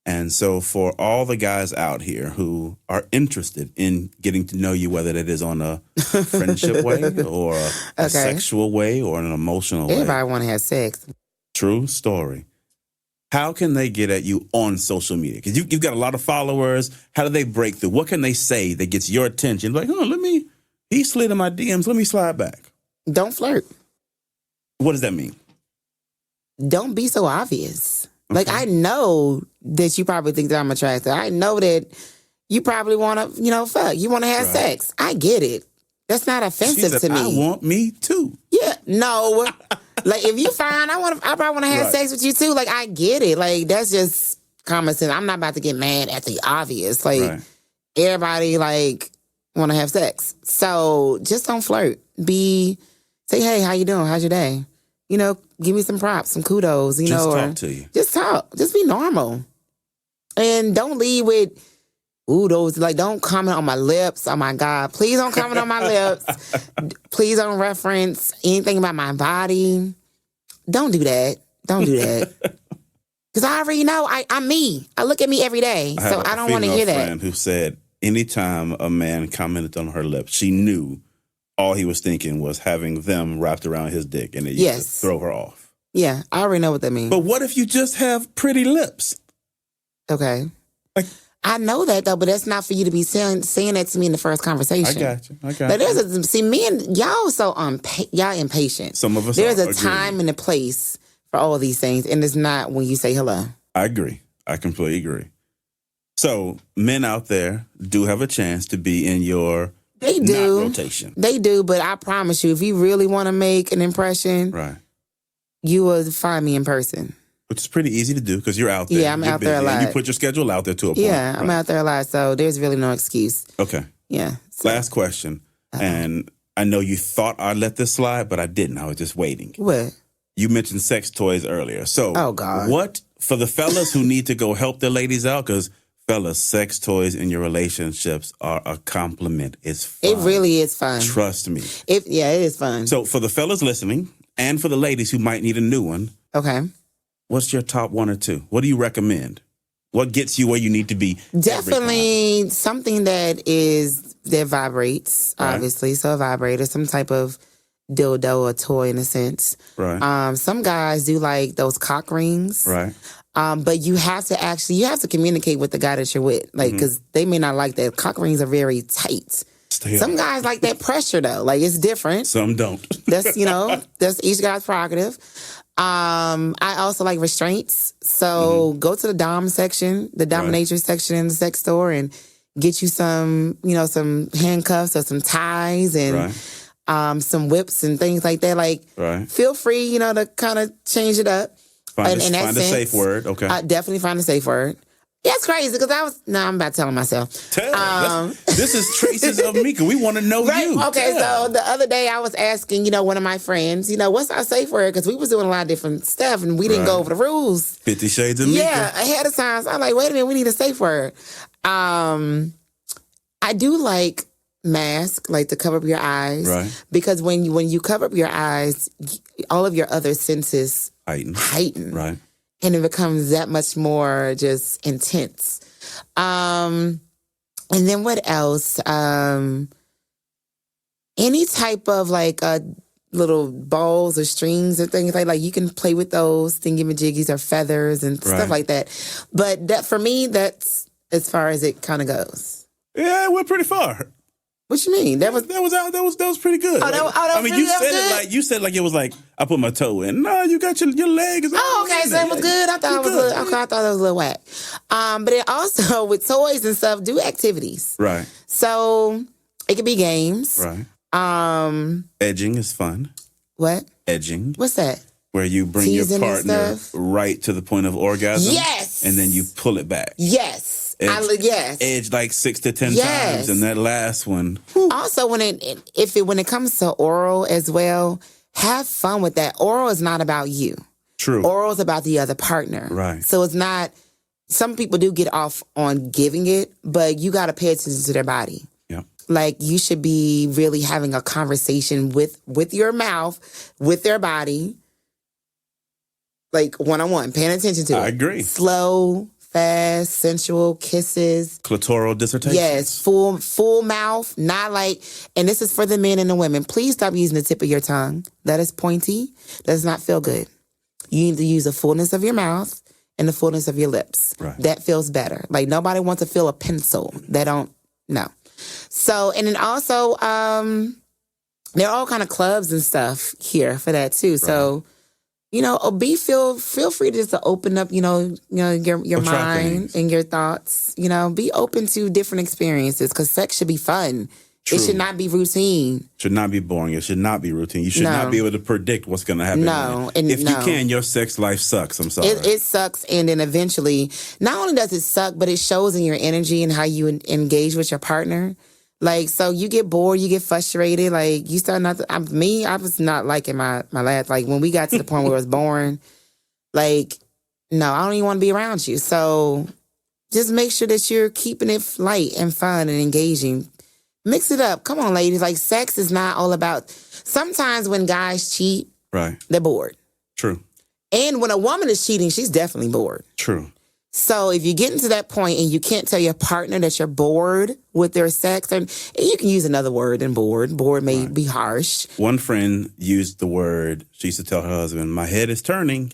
And so for all the guys out here who are interested in getting to know you, whether that is on a friendship way or a sexual way or an emotional way. Everybody want to have sex. True story. How can they get at you on social media? Because you've got a lot of followers. How do they break through? What can they say that gets your attention? Like, he slid in my DMs. Let me slide back. Don't flirt. What does that mean? Don't be so obvious. Okay. Like, I know that you probably think that I'm attractive. I know that you probably want to, fuck. You want to have sex. I get it. That's not offensive to me. I want me too. Yeah, no. Like, if you find I probably want to have sex with you too. Like, I get it. Like, that's just common sense. I'm not about to get mad at the obvious. Like, everybody, like, want to have sex. So just don't flirt. Say, hey, how you doing? How's your day? Give me some props, some kudos, just talk to you. Just talk. Just be normal. And don't lead with, don't comment on my lips. Oh, my God. Please don't comment on my lips. Please don't reference anything about my body. Don't do that. Don't do that. Because I already know I'm me. I look at me every day. So I don't want to hear that. I have a friend who said anytime a man commented on her lips, she knew all he was thinking was having them wrapped around his dick, and it used to throw her off. Yeah, I already know what that means. But what if you just have pretty lips? Okay. I know that, though, but that's not for you to be saying that to me in the first conversation. I got you. See, me and y'all y'all impatient. Some of us There's a time and a place for all these things, and it's not when you say hello. I agree. I completely agree. So men out there do have a chance to be in your... They do. Rotation. They do, but I promise you, if you really want to make an impression, you will find me in person. Which is pretty easy to do because you're out there. Yeah, I'm out there a lot. You put your schedule out there to a point. Yeah, I'm out there a lot, so there's really no excuse. Okay. Yeah. So. Last question. And I know you thought I'd let this slide, but I didn't. I was just waiting. What? You mentioned sex toys earlier. So, what, for the fellas who need to go help their ladies out, because fellas, sex toys in your relationships are a compliment. It's fun. It really is fun. Trust me. It is fun. So for the fellas listening and for the ladies who might need a new one. Okay. What's your top 1 or 2? What do you recommend? What gets you where you need to be? Definitely something that vibrates, obviously. So a vibrator, some type of dildo or toy in a sense. Right. Some guys do like those cock rings. Right. But you have to communicate with the guy that you're with, like, because they may not like that. Cock rings are very tight. Some guys like that pressure though, like it's different. Some don't. That's that's each guy's prerogative. I also like restraints, so go to the dom section, the dominatrix section in the sex store, and get you some handcuffs or some ties and some whips and things like that. Like, feel free, to kind of change it up. Find a safe word. Okay. Definitely find a safe word. Yeah, it's crazy because I'm about telling myself. This is traces of Mika. We want to know you. Okay, so the other day I was asking, one of my friends, what's our safe word? Because we was doing a lot of different stuff and we didn't go over the rules. 50 Shades of Mika. Yeah, ahead of time. So I'm like, wait a minute, we need a safe word. I do like mask, like to cover up your eyes. Right. Because when you cover up your eyes, all of your other senses heighten. Right. And it becomes that much more just intense. And then what else? Any type of like little balls or strings or things like you can play with those thingamajiggies or feathers and stuff like that. But that for me, that's as far as it kind of goes. Yeah, it went pretty far. What you mean? That was pretty good. You said like it was like I put my toe in. No, you got your leg. Okay, so it was good. I thought it was a little whack. But it also with toys and stuff do activities. Right. So it could be games. Right. Edging is fun. What? Edging. What's that? Where you bring Teasing your partner right to the point of orgasm. Yes. And then you pull it back. Yes. Edge like 6 to 10 times, and that last one. Also, when it comes to oral as well, have fun with that. Oral is not about you. True. Oral is about the other partner. Right. So it's not. Some people do get off on giving it, but you got to pay attention to their body. Yeah. Like you should be really having a conversation with your mouth, with their body, like one-on-one, paying attention to it. I agree. Slow. Fast, sensual kisses. Clitoral dissertation. Yes, full mouth, not like, and this is for the men and the women. Please stop using the tip of your tongue. That is pointy. That does not feel good. You need to use the fullness of your mouth and the fullness of your lips. Right. That feels better. Like nobody wants to feel a pencil. They don't, no. So, and then also, there are all kind of clubs and stuff here for that too. Right. So, feel free just to open up, your mind and your thoughts. Be open to different experiences because sex should be fun. True. It should not be routine. Should not be boring. It should not be routine. You should not be able to predict what's going to happen. No. If you can, your sex life sucks. I'm sorry. It sucks. And then eventually, not only does it suck, but it shows in your energy and how you engage with your partner. Like, so you get bored, you get frustrated. Like, you start not to, I was not liking my last, like, when we got to the point where it was boring, like, no, I don't even want to be around you. So just make sure that you're keeping it light and fun and engaging. Mix it up. Come on, ladies. Like, sex is not all about, sometimes when guys cheat, right, they're bored. True. And when a woman is cheating, she's definitely bored. True. So if you get into that point and you can't tell your partner that you're bored with their sex, and you can use another word than bored. Bored may be harsh. One friend used the word, she used to tell her husband, my head is turning.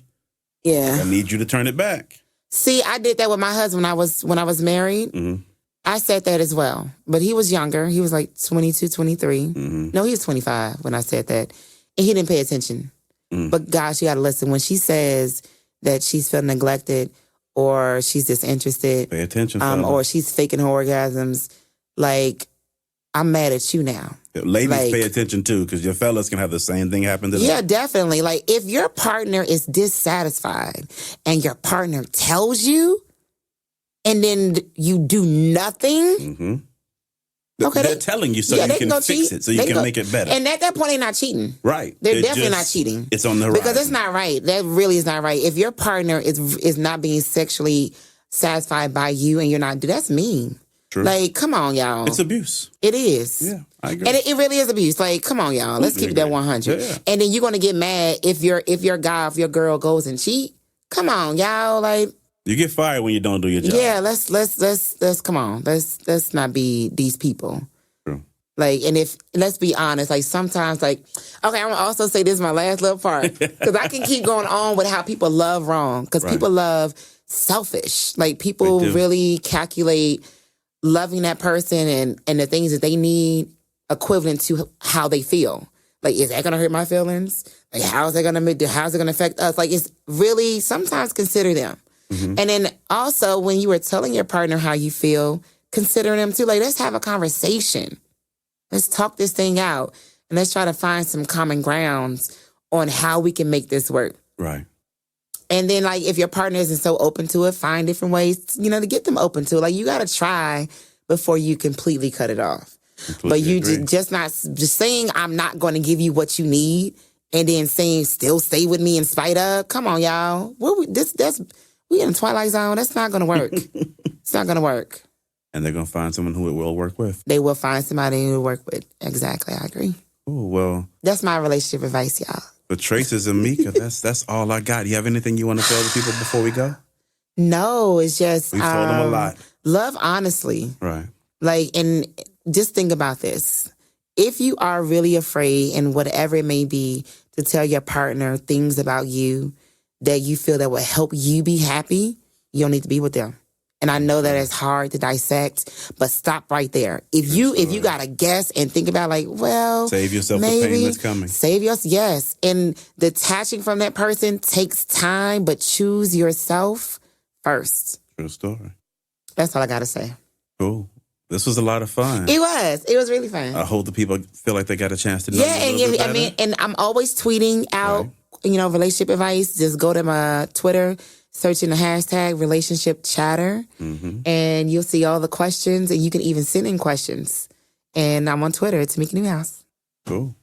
Yeah. I need you to turn it back. See, I did that with my husband when I was married. Mm-hmm. I said that as well. But he was younger. He was like 22, 23. Mm-hmm. No, he was 25 when I said that. And he didn't pay attention. Mm. But gosh, you got to listen. When she says that she's feeling neglected, or she's disinterested. Pay attention, or she's faking her orgasms. Like, I'm mad at you now. Ladies, pay attention too, because your fellas can have the same thing happen to them. Yeah, definitely. Like, if your partner is dissatisfied and your partner tells you, and then you do nothing. Mm-hmm. Okay, they're telling you so you can fix it, so you can make it better. And at that point, they're not cheating. Right. They're definitely not cheating. It's on the horizon. Because it's not right. That really is not right. If your partner is not being sexually satisfied by you and you're not, that's mean. True. Like, come on, y'all. It's abuse. It is. Yeah, I agree. And it really is abuse. Like, come on, y'all. Let's keep it at 100. Yeah. And then you're going to get mad if your guy, if your girl goes and cheat. Come on, y'all. Like, you get fired when you don't do your job. Yeah, let's come on. Let's not be these people. Like, and let's be honest, like sometimes, like, okay, I'm going to also say this is my last little part, because I can keep going on with how people love wrong, because people love selfish. Like, people really calculate loving that person and the things that they need equivalent to how they feel. Like, is that going to hurt my feelings? Like, how's it going to affect us? Like, it's really, sometimes consider them. Mm-hmm. And then also, when you were telling your partner how you feel, consider them too. Like, let's have a conversation. Let's talk this thing out, and let's try to find some common grounds on how we can make this work. Right. And then, like, if your partner isn't so open to it, find different ways, to get them open to it. Like, you got to try before you completely cut it off. But you just saying, I'm not going to give you what you need, and then saying, still stay with me in spite of. Come on, y'all. We in the Twilight Zone. That's not going to work. It's not going to work. And they're going to find someone who it will work with. They will find somebody who will work with. Exactly. I agree. Oh, well. That's my relationship advice, y'all. The traces of Mika, that's all I got. You have anything you want to tell the people before we go? No, it's just... We've told them a lot. Love honestly. Right. Like, and just think about this. If you are really afraid, and whatever it may be, to tell your partner things about you that you feel that will help you be happy, you don't need to be with them. And I know that it's hard to dissect, but stop right there. If you got to guess and think about, like, well, save yourself the pain that's coming. Yes. And detaching from that person takes time, but choose yourself first. True story. That's all I got to say. Cool. This was a lot of fun. It was really fun. I hope the people feel like they got a chance to know. Yeah, and I'm always tweeting out, relationship advice. Just go to my Twitter, search in the hashtag relationship chatter, and you'll see all the questions, and you can even send in questions. And I'm on Twitter. It's Tamika Newhouse. Cool.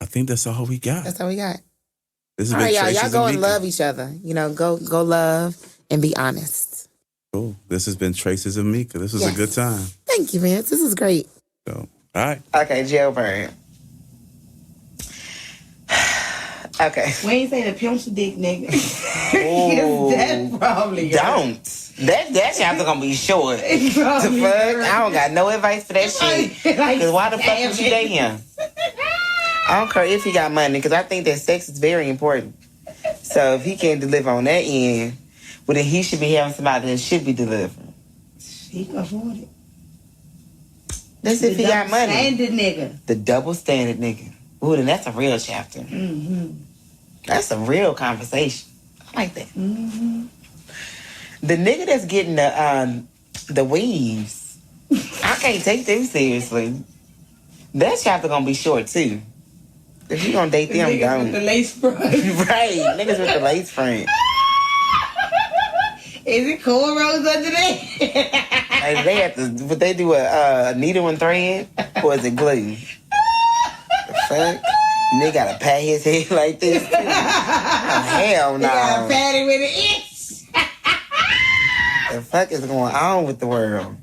I think that's all we got. That's all we got. This has all right, y'all go and love each other. Go love and be honest. Cool. This has been Traces of Mika. This was a good time. Thank you, Vince. This is great. So, all right. Okay, jailbird. Okay. We ain't saying a pimp dick, nigga. Oh, that probably don't. That chapter gonna be short. The fuck? I don't got no advice for that shit. Because why the fuck would you date him? I don't care if he got money, because I think that sex is very important. So if he can't deliver on that end, well, then he should be having somebody that should be delivering. He can afford it. That's if he got money. The double standard nigga. The double standard nigga. Ooh, then that's a real chapter. Mm-hmm. That's a real conversation. I like that. Mm-hmm. The nigga that's getting the weaves, I can't take them seriously. That chapter gonna be short too. If you gonna date them, niggas don't. With the lace front. Right, niggas with the lace front. Is it cornrows under there? Like they have to, but they do a needle and thread, or is it glue? The fuck? And they gotta pat his head like this. Oh, hell no. They gotta pat it with an itch. The fuck is going on with the world?